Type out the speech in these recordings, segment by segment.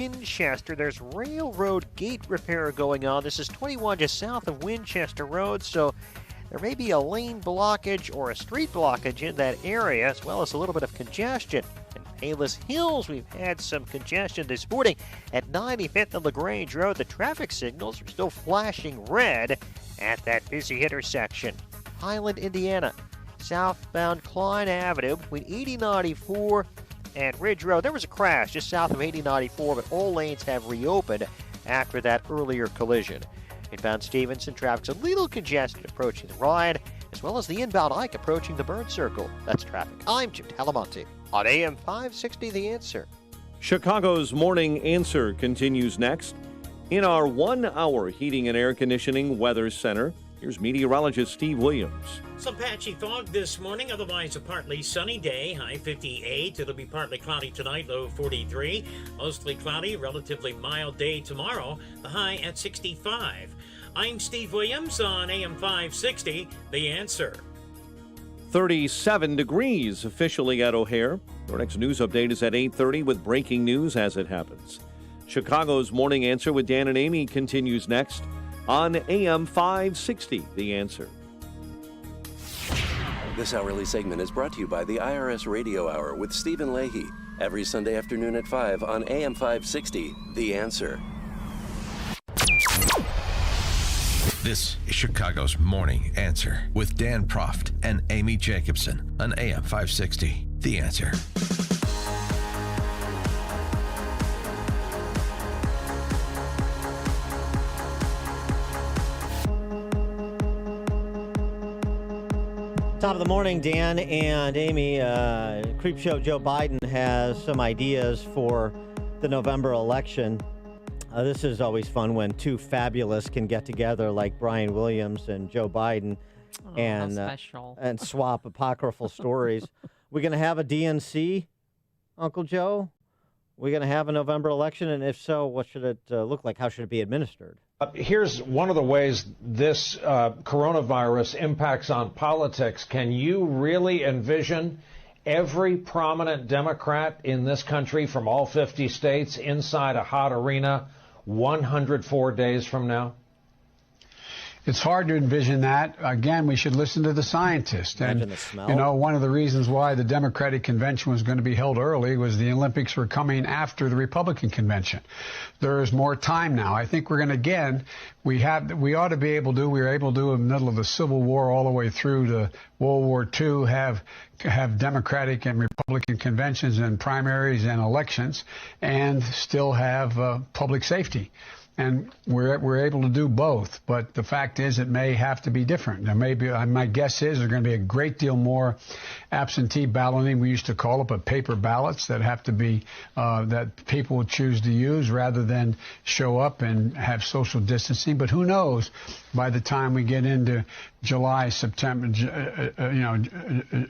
Winchester. There's railroad gate repair going on. This is 21 just south of Winchester Road, so there may be a lane blockage or a street blockage in that area, as well as a little bit of congestion. In Palos Hills, we've had some congestion this morning at 95th and LaGrange Road. The traffic signals are still flashing red at that busy intersection. Highland, Indiana, southbound Klein Avenue between 8094 and Ridge Road. There was a crash just south of 8094, but all lanes have reopened after that earlier collision. Inbound Stevenson, traffic's a little congested approaching the Ryan, as well as the inbound Ike approaching the Burn Circle. That's traffic. I'm Jim Talamonte on AM 560 The Answer. Chicago's Morning Answer continues next. In our 1-hour heating and air conditioning weather center, here's meteorologist Steve Williams. Some patchy fog this morning, otherwise a partly sunny day, high 58. It'll be partly cloudy tonight, low 43. Mostly cloudy, relatively mild day tomorrow, the high at 65. I'm Steve Williams on AM 560, The Answer. 37 degrees officially at O'Hare. Our next news update is at 8:30 with breaking news as it happens. Chicago's Morning Answer with Dan and Amy continues next on AM 560, The Answer. This hourly segment is brought to you by the IRS Radio Hour with Stephen Leahy. Every Sunday afternoon at 5 on AM 560, The Answer. This is Chicago's Morning Answer with Dan Proft and Amy Jacobson on AM 560, The Answer. Top of the morning, Dan and Amy. Creepshow Joe Biden has some ideas for the November election. This is always fun when two fabulous can get together like Brian Williams and Joe Biden and swap apocryphal stories. We're going to have a DNC, Uncle Joe? We're going to have a November election, and if so, what should it look like? How should it be administered? Here's one of the ways this coronavirus impacts on politics. Can you really envision every prominent Democrat in this country from all 50 states inside a hot arena 104 days from now? It's hard to envision that. Again, we should listen to the scientists. Imagine and, the smell. you know, one of the reasons why the Democratic convention was going to be held early was the Olympics were coming after the Republican convention. There is more time now. I think we're going to, again, we ought to be able to, we were able to, in the middle of the Civil War all the way through to World War II, have Democratic and Republican conventions and primaries and elections and still have public safety. And we're able to do both, but the fact is it may have to be different. There may be, my guess is there's going to be a great deal more absentee balloting. We used to call it, but paper ballots that have to be, that people will choose to use rather than show up and have social distancing. But who knows by the time we get into July, September,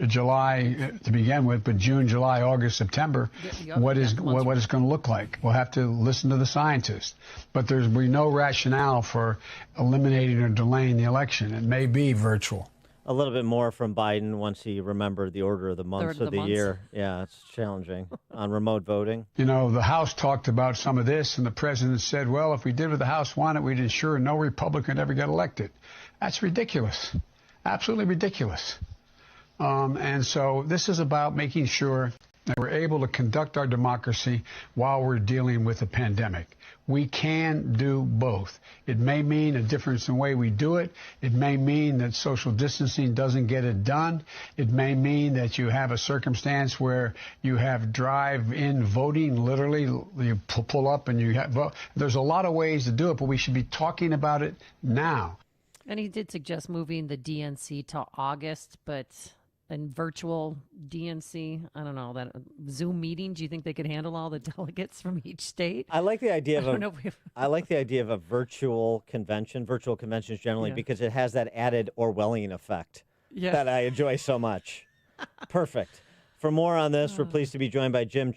July to begin with, but June, July, August, September, what it's going to look like. We'll have to listen to the scientists. But there's no rationale for eliminating or delaying the election. It may be virtual. A little bit more from Biden once he remembered the order of the months of the year. Yeah, it's challenging on remote voting. You know, the House talked about some of this, and the president said, well, if we did what the House wanted, we'd ensure no Republican ever get elected. That's ridiculous. Absolutely ridiculous. And so this is about making sure that we're able to conduct our democracy while we're dealing with a pandemic. We can do both. It may mean a difference in the way we do it. It may mean that social distancing doesn't get it done. It may mean that you have a circumstance where you have drive-in voting, literally. You pull up and you have vote. There's a lot of ways to do it, but we should be talking about it now. And he did suggest moving the DNC to August, but in virtual DNC, I don't know, that Zoom meeting, do you think they could handle all the delegates from each state? I like the idea of I like the idea of a virtual conventions generally, because it has that added Orwellian effect that I enjoy so much. Perfect. For more on this, we're pleased to be joined by Jim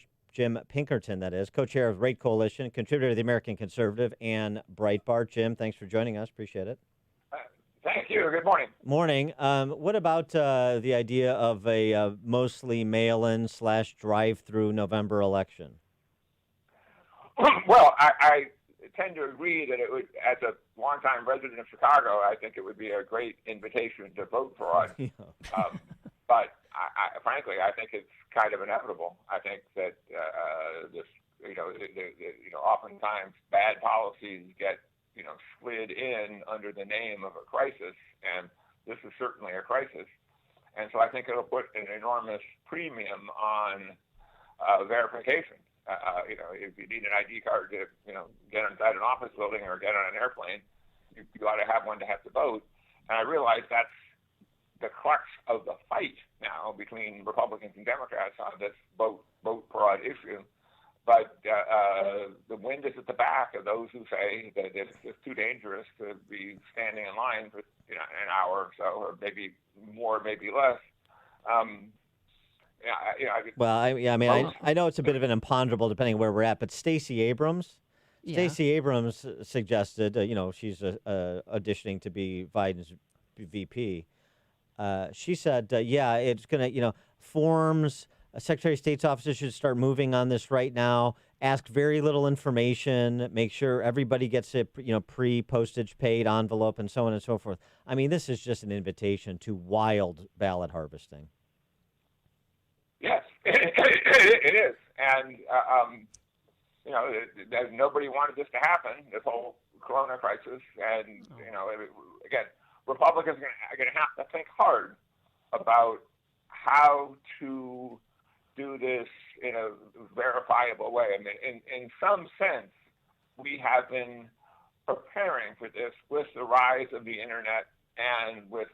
Pinkerton, that is, co-chair of Rate Coalition, contributor to the American Conservative and Breitbart. Jim, thanks for joining us. Appreciate it. Thank you. Good morning. Morning. What about the idea of a mostly mail-in / drive-through November election? Well, I tend to agree that it would, as a longtime resident of Chicago, I think it would be a great invitation to vote fraud. Yeah. But frankly, I think it's kind of inevitable. I think that this, oftentimes bad policies get, slid in under the name of a crisis, and this is certainly a crisis. And so I think it'll put an enormous premium on verification. If you need an ID card to, get inside an office building or get on an airplane, you ought to have one to have to vote. And I realize that's the crux of the fight now between Republicans and Democrats on this vote fraud issue. But the wind is at the back of those who say that it's too dangerous to be standing in line for an hour or so, or maybe more, maybe less. I know it's a bit of an imponderable depending where we're at, but Stacey Abrams suggested, she's auditioning to be Biden's VP. She said, it's going to, forms, Secretary of State's offices should start moving on this right now. Ask very little information. Make sure everybody gets it, pre-postage paid envelope and so on and so forth. I mean, this is just an invitation to wild ballot harvesting. Yes, it is. And, nobody wanted this to happen, this whole corona crisis. And, again, Republicans are going to have to think hard about how to do this in a verifiable way. I mean, in some sense, we have been preparing for this with the rise of the internet and with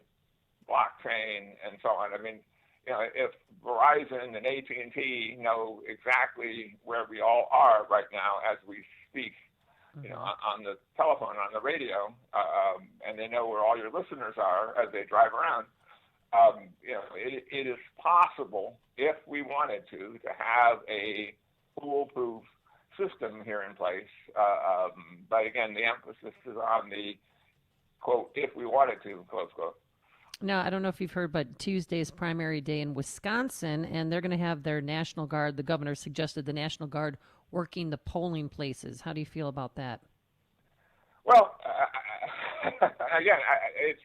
blockchain and so on. I mean, if Verizon and AT&T know exactly where we all are right now as we speak, on the telephone, on the radio, and they know where all your listeners are as they drive around, it is possible, if we wanted to have a foolproof system here in place. But again, the emphasis is on the, quote, if we wanted to, close quote. Now, I don't know if you've heard, but Tuesday's primary day in Wisconsin, and they're going to have their National Guard. The governor suggested the National Guard working the polling places. How do you feel about that? Well, again, it's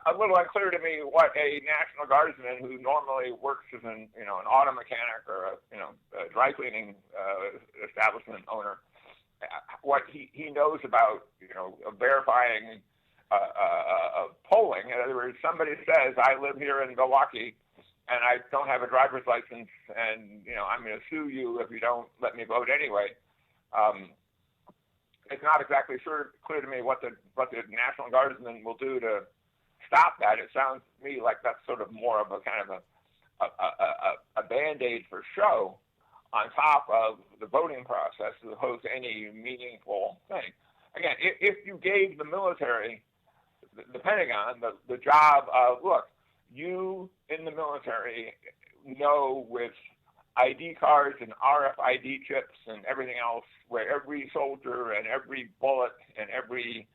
a little unclear to me what a National Guardsman who normally works as an auto mechanic or a dry cleaning establishment owner, what he knows about verifying polling. In other words, somebody says, I live here in Milwaukee and I don't have a driver's license, and I'm going to sue you if you don't let me vote anyway. It's not exactly clear to me what the National Guardsman will do to stop that. It sounds to me like that's sort of more of a kind of a Band-Aid for show on top of the voting process as opposed to any meaningful thing. Again, if you gave the military, the Pentagon, the job of, look, you in the military know with ID cards and RFID chips and everything else where every soldier and every bullet and every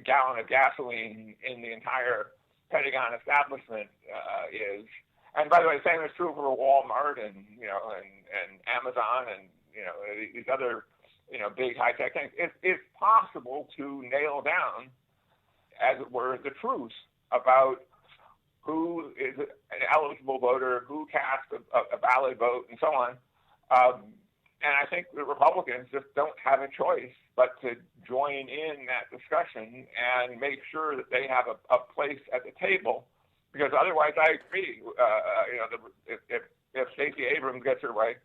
gallon of gasoline in the entire Pentagon establishment is. And by the way, the same is true for Walmart and Amazon and these other big high tech things. It's possible to nail down, as it were, the truth about who is an eligible voter, who cast a valid vote, and so on. And I think the Republicans just don't have a choice but to join in that discussion and make sure that they have a place at the table, because otherwise, I agree. If Stacey Abrams gets her way,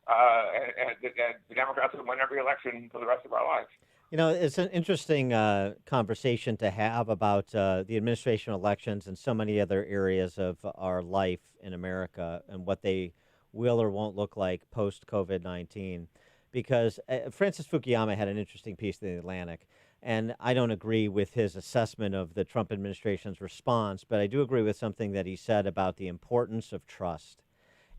and the Democrats will win every election for the rest of our lives. It's an interesting conversation to have about the administration elections and so many other areas of our life in America and what they will or won't look like post-COVID-19. Because Francis Fukuyama had an interesting piece in the Atlantic, and I don't agree with his assessment of the Trump administration's response, but I do agree with something that he said about the importance of trust.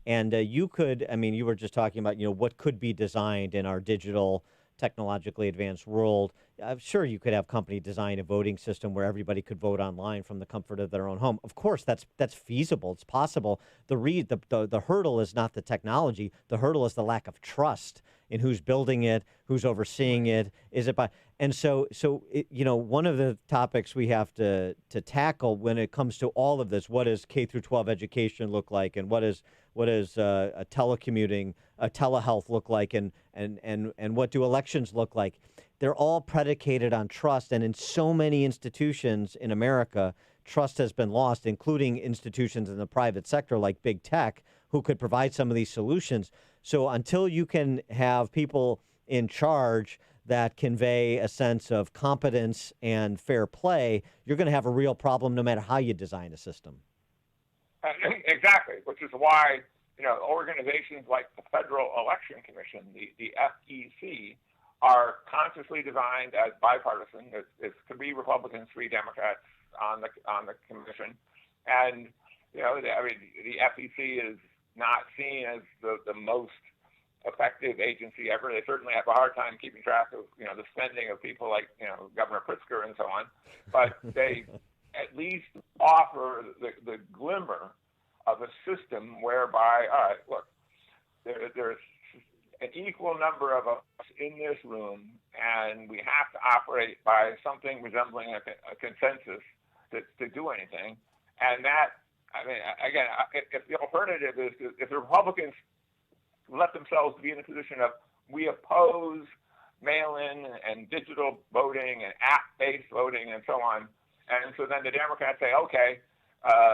And you were just talking about, what could be designed in our digital, technologically advanced world. I'm sure you could have company design a voting system where everybody could vote online from the comfort of their own home. Of course, that's feasible. It's possible. The hurdle is not the technology. The hurdle is the lack of trust in who's building it, who's overseeing it. Is it by and so one of the topics we have to tackle when it comes to all of this, what does K through 12 education look like, and what is a telecommuting, a telehealth look like, and what do elections look like? They're all predicated on trust, and in so many institutions in America, trust has been lost, including institutions in the private sector like big tech, who could provide some of these solutions. So until you can have people in charge that convey a sense of competence and fair play, you're going to have a real problem no matter how you design a system. Exactly, which is why organizations like the Federal Election Commission, the FEC, are consciously designed as bipartisan. It's 3 Republicans, 3 Democrats on the commission, and the FEC is not seen as the most effective agency ever. They certainly have a hard time keeping track of the spending of people like Governor Pritzker and so on, but they at least offer the glimmer of a system whereby, all right, look, there's an equal number of us in this room, and we have to operate by something resembling a consensus to do anything. And that, again, if the alternative is if the Republicans let themselves be in a position of we oppose mail-in and digital voting and app-based voting and so on, and so then the Democrats say, okay,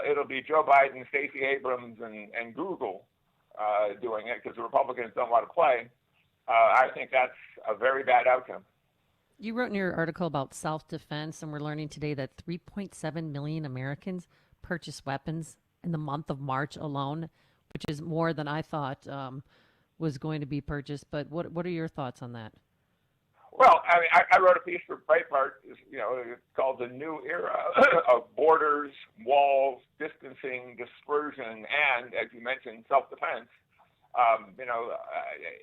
it'll be Joe Biden, Stacey Abrams, and Google doing it because the Republicans don't want to play, I think that's a very bad outcome. You wrote in your article about self-defense, and we're learning today that 3.7 million Americans purchased weapons in the month of March alone, which is more than I thought was going to be purchased. But what are your thoughts on that? Well, I wrote a piece for Breitbart, called "The New Era of Borders, Walls, Distancing, Dispersion, and, as you mentioned, self-defense."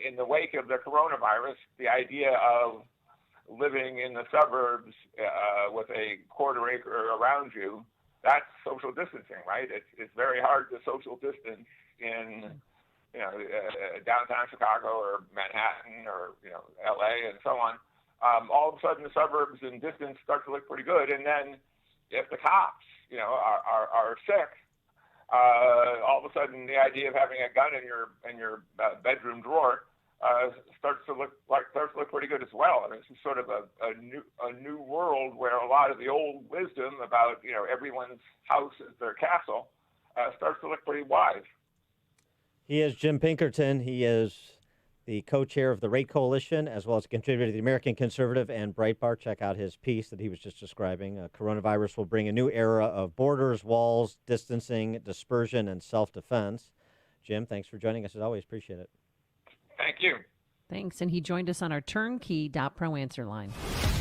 In the wake of the coronavirus, the idea of living in the suburbs with a quarter acre around you, that's social distancing, right? It's very hard to social distance in downtown Chicago or Manhattan or LA and so on. All of a sudden, the suburbs and distance start to look pretty good, and then if the cops are sick, all of a sudden the idea of having a gun in your bedroom drawer starts to look pretty good as well. I mean, it's sort of a new world where a lot of the old wisdom about everyone's house is their castle starts to look pretty wise. He is Jim Pinkerton. He is the co-chair of the Rate Coalition, as well as a contributor to the American Conservative and Breitbart. Check out his piece that he was just describing. Coronavirus will bring a new era of borders, walls, distancing, dispersion, and self-defense. Jim, thanks for joining us as always. Appreciate it. Thank you. Thanks. And he joined us on our turnkey.pro answer line.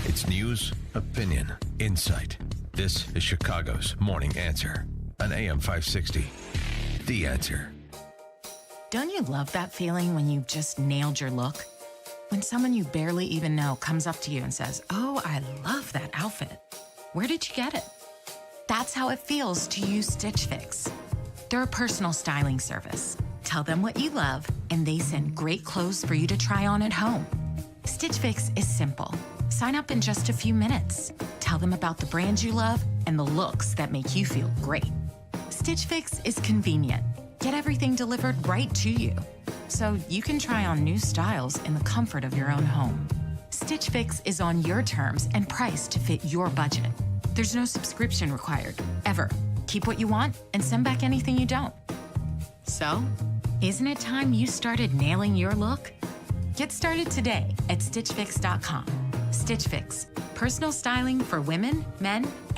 It's news, opinion, insight. This is Chicago's Morning Answer on AM 560. The Answer. Don't you love that feeling when you've just nailed your look? When someone you barely even know comes up to you and says, "Oh, I love that outfit. Where did you get it?" That's how it feels to use Stitch Fix. They're a personal styling service. Tell them what you love, and they send great clothes for you to try on at home. Stitch Fix is simple. Sign up in just a few minutes. Tell them about the brands you love and the looks that make you feel great. Stitch Fix is convenient. Get everything delivered right to you, so you can try on new styles in the comfort of your own home. Stitch Fix is on your terms and priced to fit your budget. There's no subscription required, ever. Keep what you want and send back anything you don't. So, isn't it time you started nailing your look? Get started today at StitchFix.com. Stitch Fix, personal styling for women, men, and